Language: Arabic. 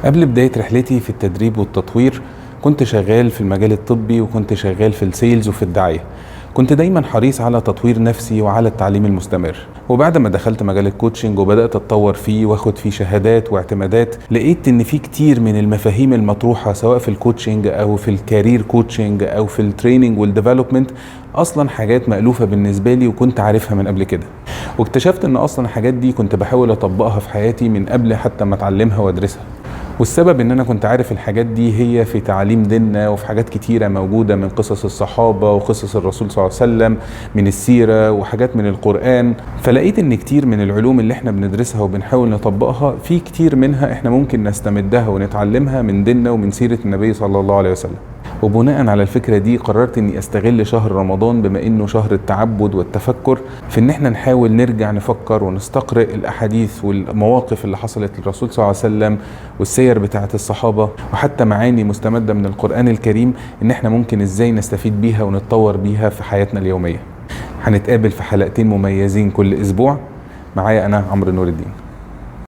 قبل بداية رحلتي في التدريب والتطوير كنت شغال في المجال الطبي، وكنت شغال في السيلز وفي الدعاية. كنت دايما حريص على تطوير نفسي وعلى التعليم المستمر. وبعد ما دخلت مجال الكوتشنج وبدأت اتطور فيه واخد فيه شهادات واعتمادات، لقيت ان في كتير من المفاهيم المطروحة سواء في الكوتشنج او في الكارير كوتشنج او في التريننج والديفلوبمنت اصلا حاجات مألوفة بالنسبة لي وكنت عارفها من قبل كده. واكتشفت ان اصلا الحاجات دي كنت بحاول اطبقها في حياتي من قبل حتى ما اتعلمها وادرسها. والسبب ان انا كنت عارف الحاجات دي هي في تعاليم ديننا، وفي حاجات كتيرة موجودة من قصص الصحابة وقصص الرسول صلى الله عليه وسلم، من السيرة وحاجات من القرآن. فلقيت ان كتير من العلوم اللي احنا بندرسها وبنحاول نطبقها، في كتير منها احنا ممكن نستمدها ونتعلمها من ديننا ومن سيرة النبي صلى الله عليه وسلم. وبناء على الفكرة دي قررت اني استغل شهر رمضان بما انه شهر التعبد والتفكر، في ان احنا نحاول نرجع نفكر ونستقرئ الاحاديث والمواقف اللي حصلت للرسول صلى الله عليه وسلم والسير بتاعة الصحابة، وحتى معاني مستمدة من القرآن الكريم ان احنا ممكن ازاي نستفيد بيها ونتطور بيها في حياتنا اليومية. هنتقابل في حلقتين مميزين كل اسبوع. معايا انا عمرو نور الدين.